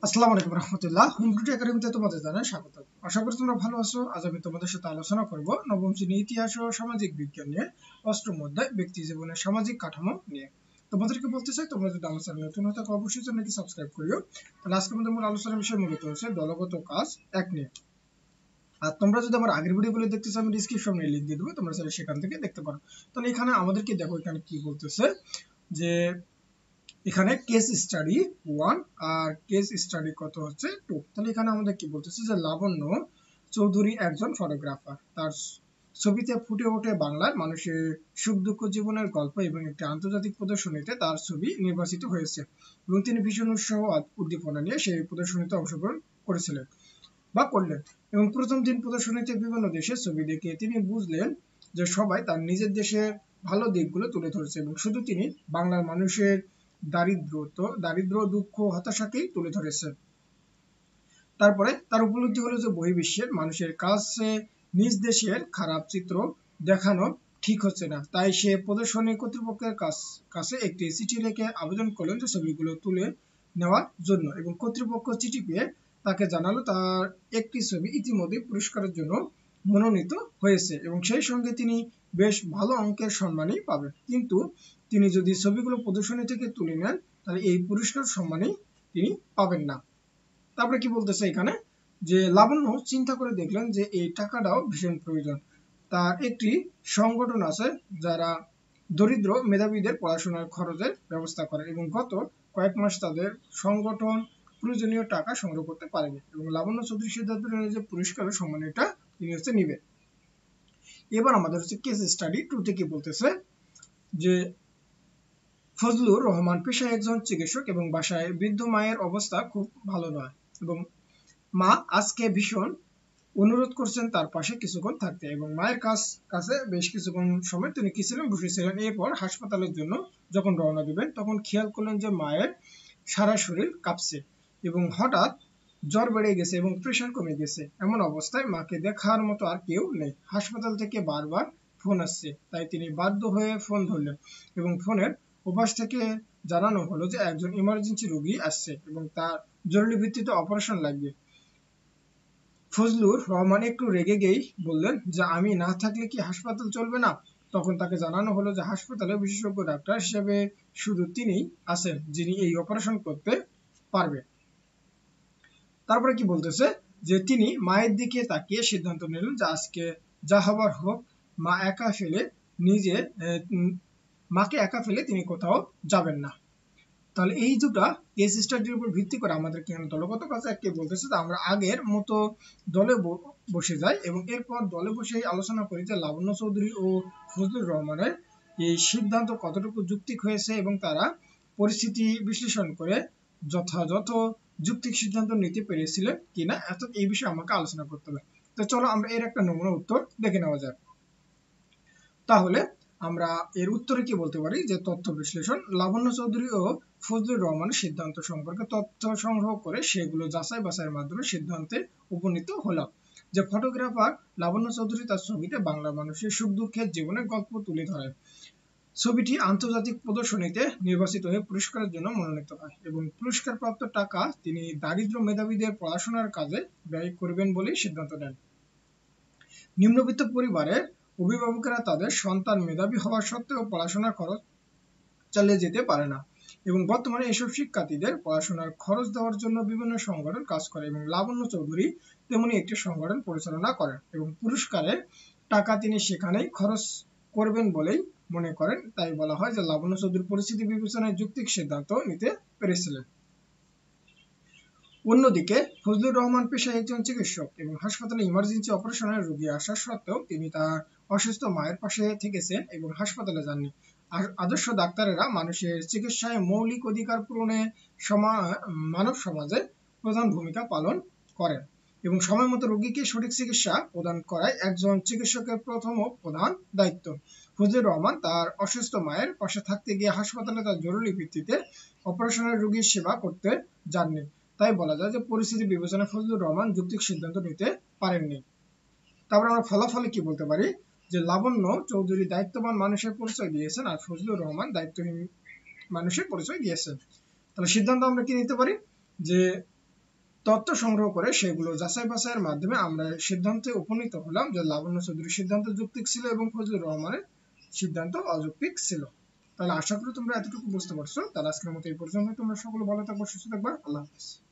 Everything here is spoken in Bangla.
আসসালামু আলাইকুম রহমতুল্লাহ। হোম টুডে একাডেমিতে তোমাদের জানাই স্বাগত। আশা করি তোমরা ভালো আছো। আজ আমি তোমাদের সাথে আলোচনা করব নবম শ্রেণী ইতিহাস ও সামাজিক বিজ্ঞান নিয়ে, অষ্টম অধ্যায় ব্যক্তি জীবনের সামাজিক কাঠামো নিয়ে। তোমাদেরকে বলতে চাই, তোমরা যদি আমার চ্যানেলে নতুন হয়ে থাকো অবশ্যই চ্যানেলটি সাবস্ক্রাইব করিও। তাহলে আজকে আমাদের মূল আলোচনার বিষয় মূলত হচ্ছে দলগত কাজ এক নিয়ে। আর তোমরা যদি আমার আগের ভিডিওগুলো দেখতে চাও, আমি ডিসক্রিপশনে লিংক দিয়ে দেবো, তোমরা চাইলে সেখান থেকে দেখতে পারো। তাহলে এখানে আমাদেরকে দেখো এখানে কি বলতেছে, যে এখানে কেস স্টাডি 1 আর কেস স্টাডি কত হচ্ছে 2। তাহলে এখানে আমাদের কি বলতেছে, যে লাবণ্য চৌধুরী একজন ফটোগ্রাফার। তার ছবিতে ফুটে ওঠে বাংলার মানুষের সুখ দুঃখ জীবনের গল্প এবং একটি আন্তর্জাতিক প্রদর্শনীতে তার ছবি নির্বাচিত হয়েছে এবং তিনি ভীষণ উৎসাহ উদ্দীপনা নিয়ে সেই প্রদর্শনীতে অংশগ্রহণ করেছিলেন বা করলেন। এবং প্রথম দিন প্রদর্শনীতে বিভিন্ন দেশের ছবি দেখে তিনি বুঝলেন যে সবাই তার নিজের দেশের ভালো দিকগুলো তুলে ধরেছে এবং শুধু তিনি বাংলার মানুষের দারিদ্র দুঃখ হতাশাকেই তুলে ধরেছে। তারপরে তার উপলব্ধি হলো যে বহির্বিশ্বের মানুষের কাছে নিজ দেশের খারাপ চিত্র দেখানো ঠিক হচ্ছে না। তাই সে প্রদর্শনী কর্তৃপক্ষের কাছে একটি চিঠি লিখে আবেদন করলেন যে ছবিগুলো তুলে নেওয়ার জন্য, এবং কর্তৃপক্ষ চিঠি পেয়ে তাকে জানালো তার একটি ছবি ইতিমধ্যে পুরস্কারের জন্য মনোনীত হয়েছে এবং সেই সঙ্গে তিনি বেশ ভালো অঙ্কের সম্মানই পাবেন। কিন্তু তিনি যদি ছবিগুলো প্রদর্শনী থেকে তুলে নেন, তাহলে এই পুরস্কার সম্মানই তিনি পাবেন না। তারপরে কি বলতেছে এখানে, যে লাবণ্য চিন্তা করে দেখলেন যে এই টাকাটাও ভীষণ প্রয়োজন। তার একটি সংগঠন আছে যারা দরিদ্র মেধাবীদের পড়াশোনার খরচের ব্যবস্থা করে এবং গত কয়েক মাস তাদের সংগঠন প্রয়োজনীয় টাকা সংগ্রহ করতে পারেনি এবং লাবণ্য চৌধুরী সিদ্ধান্ত নিলেন যে পুরস্কার ও সম্মানটা তিনি নিবে। এবার আমাদের কেস স্টাডি 2 তে কি বলতেছে, যে ফজলুর রহমান পেশায় একজন চিকিৎসক এবং বাসায় বৃদ্ধ মায়ের অবস্থা খুব ভালো নয় এবং মা আজকে ভীষণ অনুরোধ করছেন তার পাশে কিছুক্ষণ থাকতে এবং মায়ের কাছে বেশ কিছুক্ষণ সময় তিনি কি ছিলেন, বসেছিলেন। এরপর হাসপাতালের জন্য যখন রওনা দিবেন তখন খেয়াল করলেন যে মায়ের সারা শরীর কাঁপছে এবং হঠাৎ জ্বর বেড়ে গেছে এবং প্রেশার কমে গেছে। এমন অবস্থায় মাকে দেখার মতো আর কেউ নেই। হাসপাতাল থেকে বারবার ফোন আসছে, তাই তিনি বাধ্য হয়ে ফোন ধরলেন এবং ফোনের ওপাশ থেকে জানানো হলো যে একজন ইমার্জেন্সি রোগী আসছে এবং তার জরুরি ভিত্তিতে অপারেশন লাগবে। ফজলুর রহমান একটু রেগে গিয়েই বললেন যে আমি না থাকলে কি হাসপাতাল চলবে না। তখন তাকে জানানো হলো যে হাসপাতালে বিশেষজ্ঞ ডাক্তার হিসেবে শুধু তিনিই আছেন যিনি এই অপারেশন করতে পারবে। তারপরে কি বলতেছে, যে তিনি মায়ের দিকে তাকিয়ে সিদ্ধান্ত নিলেন যে আজকে যা হবার হোক, মা একা ফেলে নিজে মাকে একা ফেলে তিনি কোথাও যাবেন না। তাহলে এই দুটা কেস স্টাডির উপর ভিত্তি করে আমাদের এখানে দলগত কাজে একটি বলতেছে যে আমরা আগের মতো দলে বসে যাই এবং এরপর দলে বসে আলোচনা করি যে লাবণ্য চৌধুরী ও ফজলুর রহমানের এই সিদ্ধান্ত কতটুকু যৌক্তিক হয়েছে এবং তারা পরিস্থিতি বিশ্লেষণ করে যথাযথ যৌক্তিক সিদ্ধান্ত নিতে পেরেছিলেন কিনা, অর্থাৎ এই বিষয়ে আমাকে আলোচনা করতে হবে। তো চলো আমরা এর একটা নমুনা উত্তর দেখে নেওয়া যাক। তাহলে আমরা এর উত্তরে কি বলতে পারি, যে তথ্য বিশ্লেষণ। লাবণ্য চৌধুরী ও ফজলুর রহমানের সিদ্ধান্ত সম্পর্কে তথ্য সংগ্রহ করে সেগুলো যাচাই বাছাইয়ের মাধ্যমে সিদ্ধান্তে উপনীত হলাম যে ফটোগ্রাফার লাবণ্য চৌধুরী তার ছবিতে বাংলা মানুষের সুখ দুঃখের জীবনের গল্প তুলে ধরেন। ছবিটি আন্তর্জাতিক প্রদর্শনীতে নির্বাচিত হয়ে পুরস্কারের জন্য মনোনীত হয় এবং পুরস্কারপ্রাপ্ত টাকা তিনি দারিদ্র মেধাবীদের পড়াশোনার কাজে ব্যয় করবেন বলেই সিদ্ধান্ত নেন। নিম্নবিত্ত পরিবারের অভিভাবকেরা তাদের সন্তান মেধাবী হওয়া সত্ত্বেও পড়াশোনার খরচ চালিয়ে যেতে পারে না এবং বর্তমানে এসব শিক্ষার্থীদের পড়াশোনার খরচ দেওয়ার জন্য বিভিন্ন সংগঠন কাজ করে এবং লাবণ্য চৌধুরী তেমনি একটি সংগঠন পরিচালনা করেন এবং পুরস্কারের টাকা তিনি সেখানেই খরচ করবেন বলেই মনে করেন। তাই বলা হয় যে লাবণ্য চৌধুরী পরিস্থিতি বিবেচনায় যৌক্তিক সিদ্ধান্ত নিতে পেরেছিলেন। অন্যদিকে ফজলুর রহমান পেশায় একজন চিকিৎসক এবং হাসপাতালে ইমার্জেন্সি অপারেশনের রোগী আসা সত্ত্বেও তিনি তার অসুস্থ মায়ের পাশে থেকেছেন এবং হাসপাতালে যাননি। আদর্শ ডাক্তারেরা মানুষের চিকিৎসায় মৌলিক অধিকার পূরণে মানব সমাজে প্রধান ভূমিকা পালন করেন এবং সময় মতো রোগীকে সঠিক চিকিৎসা প্রদান করাই একজন চিকিৎসকের প্রথম ও প্রধান দায়িত্ব। ফজলুর রহমান তার অসুস্থ মায়ের পাশে থাকতে গিয়ে হাসপাতালে তার জরুরি ভিত্তিতে অপারেশনের রোগীর সেবা করতে যাননি। তাই বলা যায় যে পরিস্থিতি বিবেচনায় ফজলুর রহমান যৌক্তিক সিদ্ধান্ত নিতে পারেননি। তারপর আমরা ফলাফলে কি বলতে পারি, যে লাবণ্য চৌধুরী দায়িত্ববান মানুষের পরিচয় দিয়েছেন আর ফজলুর রহমান দায়িত্বহীন মানুষের পরিচয় দিয়েছেন। তাহলে সিদ্ধান্ত আমরা কি নিতে পারি, যে তথ্য সংগ্রহ করে সেগুলো যাচাই বাছাইয়ের মাধ্যমে আমরা সিদ্ধান্তে উপনীত হলাম যে লাবণ্য চৌধুরীর সিদ্ধান্ত যৌক্তিক ছিল এবং ফজলুর রহমানের সিদ্ধান্ত অযৌক্তিক ছিল। তাহলে আশা করি তোমরা এতটুকু বুঝতে পারছো। তাহলে আজকের মতো এই পর্যন্ত। তোমরা সকলে ভালো থাকবে, সুস্থ থাকবে। আল্লাহ হাফেজ।